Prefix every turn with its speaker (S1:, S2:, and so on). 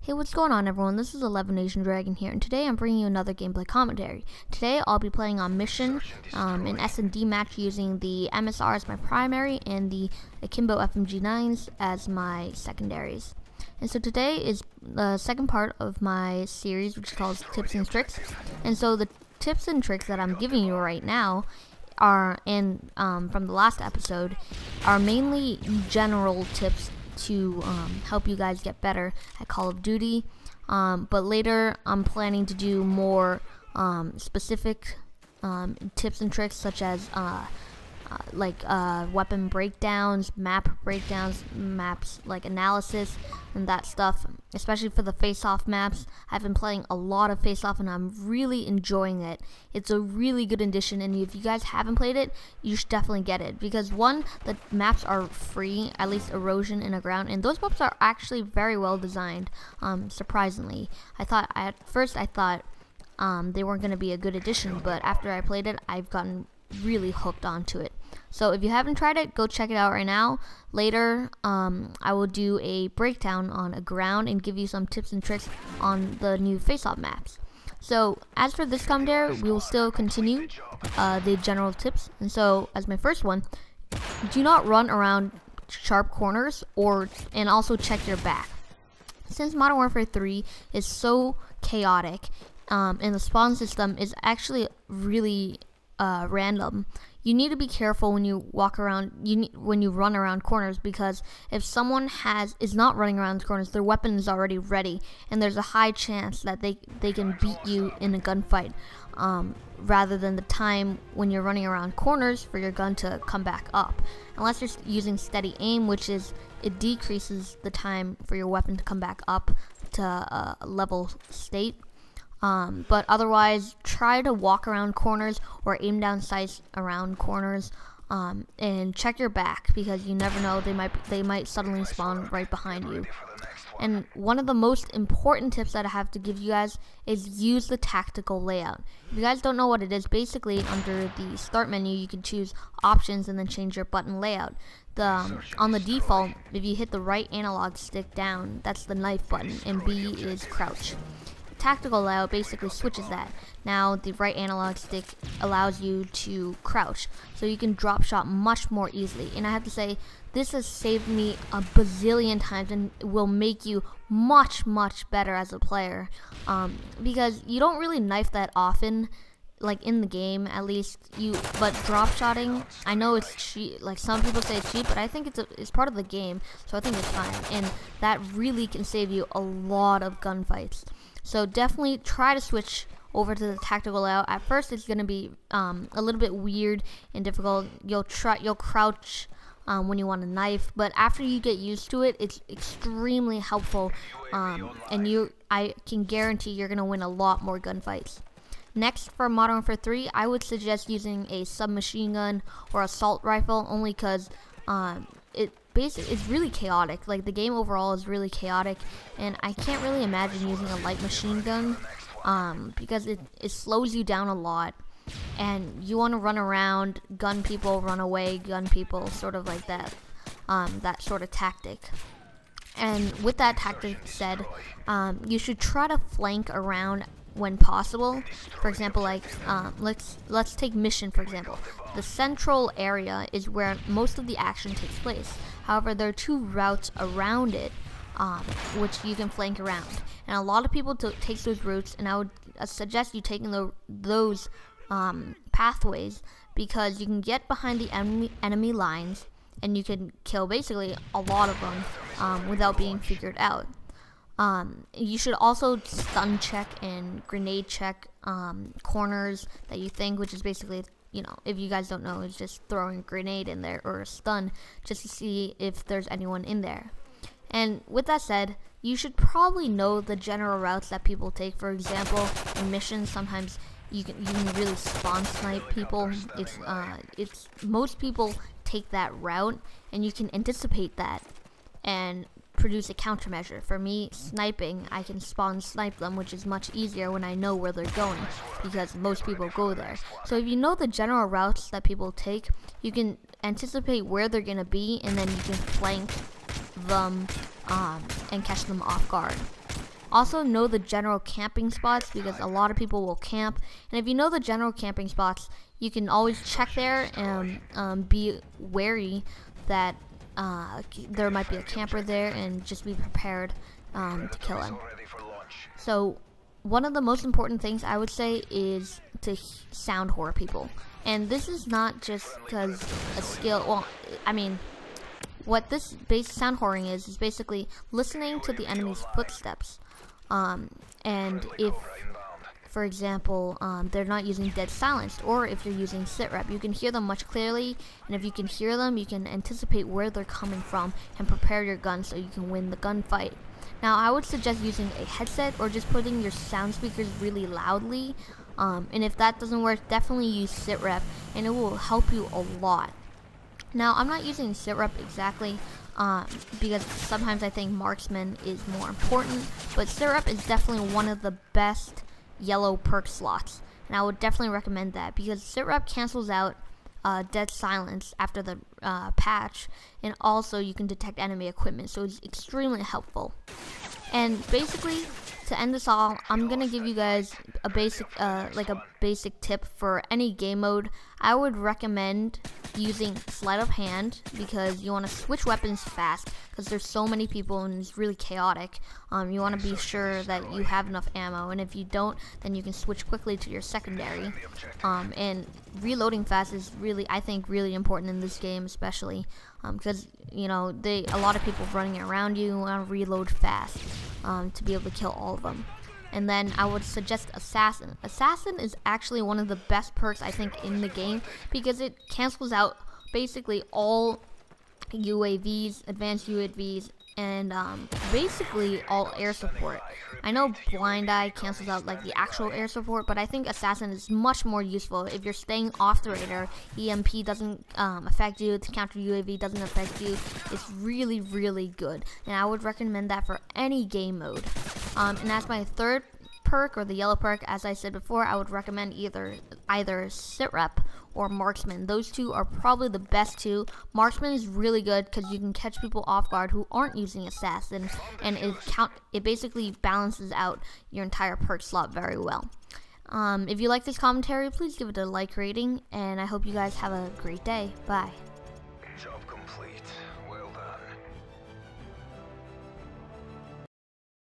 S1: Hey, what's going on, everyone? This is 11 Nation Dragon here, and today I'm bringing you another gameplay commentary. Today I'll be playing on Mission, an S&D match using the MSR as my primary and the Akimbo FMG9s as my secondaries. And so today is the second part of my series, which is called Tips and Tricks. And so the tips and tricks that I'm giving you right now are, from the last episode, are mainly general tips to help you guys get better at Call of Duty, but later I'm planning to do more specific tips and tricks, such as weapon breakdowns, map breakdowns, maps like analysis and that stuff, especially for the face-off maps. I've been playing a lot of face-off and I'm really enjoying it. It's a really good addition, and if you guys haven't played it, you should definitely get it, because one, the maps are free, at least erosion and ground, and those maps are actually very well designed, surprisingly. At first I thought they weren't going to be a good addition, but after I played it, I've gotten really hooked onto it. So if you haven't tried it, go check it out right now. Later I will do a breakdown on a ground and give you some tips and tricks on the new face-off maps. So as for this commentary, we will still continue the general tips. And so as my first one, do not run around sharp corners, and also check your back. Since Modern Warfare 3 is so chaotic and the spawn system is actually really random, you need to be careful when you walk around, when you run around corners, because if someone is not running around corners, their weapon is already ready, and there's a high chance that they can beat you in a gunfight, rather than the time when you're running around corners for your gun to come back up. Unless you're using steady aim, it decreases the time for your weapon to come back up to a level state. But otherwise, try to walk around corners or aim down sights around corners, and check your back, because you never know, they might suddenly spawn right behind you. And one of the most important tips that I have to give you guys is use the tactical layout. If you guys don't know what it is, basically under the start menu you can choose options and then change your button layout. On the default, if you hit the right analog stick down, that's the knife button, and B is crouch. Tactical layout basically switches that. Now the right analog stick allows you to crouch, so you can drop shot much more easily, and I have to say, this has saved me a bazillion times and will make you much better as a player, because you don't really knife that often, like in the game at least. But drop shotting, I know it's cheap, like some people say it's cheap, but I think it's part of the game, so I think it's fine, and that really can save you a lot of gunfights. So definitely try to switch over to the tactical layout. At first it's going to be a little bit weird and difficult. You'll crouch when you want to knife, but after you get used to it, it's extremely helpful, and I can guarantee you're going to win a lot more gunfights. Next, for Modern Warfare 3, I would suggest using a submachine gun or assault rifle, only because it's really chaotic. Like, the game overall is really chaotic, and I can't really imagine using a light machine gun, because it slows you down a lot, and you want to run around, gun people, run away, gun people, sort of like that, that sort of tactic. And with that tactic said, you should try to flank around when possible. For example, like let's take Mission for example. The central area is where most of the action takes place. However, there are two routes around it, which you can flank around, and a lot of people take those routes, and I would suggest you taking those pathways, because you can get behind the enemy lines and you can kill basically a lot of them without being figured out. You should also stun check and grenade check corners that you think, which is basically, if you guys don't know, it's just throwing a grenade in there or a stun just to see if there's anyone in there. And with that said, you should probably know the general routes that people take. For example, in missions, sometimes you can really spawn snipe people. Most people take that route, and you can anticipate that and produce a countermeasure. For me, sniping, I can spawn snipe them, which is much easier when I know where they're going, because most people go there. So if you know the general routes that people take, you can anticipate where they're gonna be, and then you can flank them and catch them off guard. Also know the general camping spots, because a lot of people will camp, and if you know the general camping spots, you can always check there and be wary that there might be a camper there, and just be prepared to kill him. So one of the most important things I would say is to sound whore people, and this is not just because a skill. Well, I mean, what this base sound whoring is basically listening to the enemy's footsteps, and if, for example, they're not using dead silence, or if you're using sit rep, you can hear them much clearly, and if you can hear them, you can anticipate where they're coming from and prepare your gun so you can win the gunfight. Now, I would suggest using a headset or just putting your sound speakers really loudly, and if that doesn't work, definitely use sit rep, and it will help you a lot. Now, I'm not using sit rep exactly because sometimes I think marksman is more important, but sit rep is definitely one of the best yellow perk slots, and I would definitely recommend that, because sit rep cancels out dead silence after the patch, and also you can detect enemy equipment, so it's extremely helpful. And basically, to end this all, I'm gonna give you guys a basic basic tip for any game mode. I would recommend using sleight of hand, because you want to switch weapons fast, because there's so many people and it's really chaotic. You want to be sure that you have enough ammo, and if you don't, then you can switch quickly to your secondary. And reloading fast is really, I think, really important in this game, especially because you know, a lot of people running around you want to reload fast to be able to kill all of them. And then I would suggest Assassin. Assassin is actually one of the best perks, I think, in the game, because it cancels out basically all UAVs, advanced UAVs, and basically all air support. I know Blind Eye cancels out like the actual air support, but I think Assassin is much more useful. If you're staying off the radar, EMP doesn't affect you, the counter UAV doesn't affect you. It's really, really good, and I would recommend that for any game mode. And as my third perk, or the yellow perk, as I said before, I would recommend either sit rep or marksman. Those two are probably the best two. Marksman is really good because you can catch people off guard who aren't using assassin, and it basically balances out your entire perk slot very well. If you like this commentary, please give it a like rating, and I hope you guys have a great day. Bye.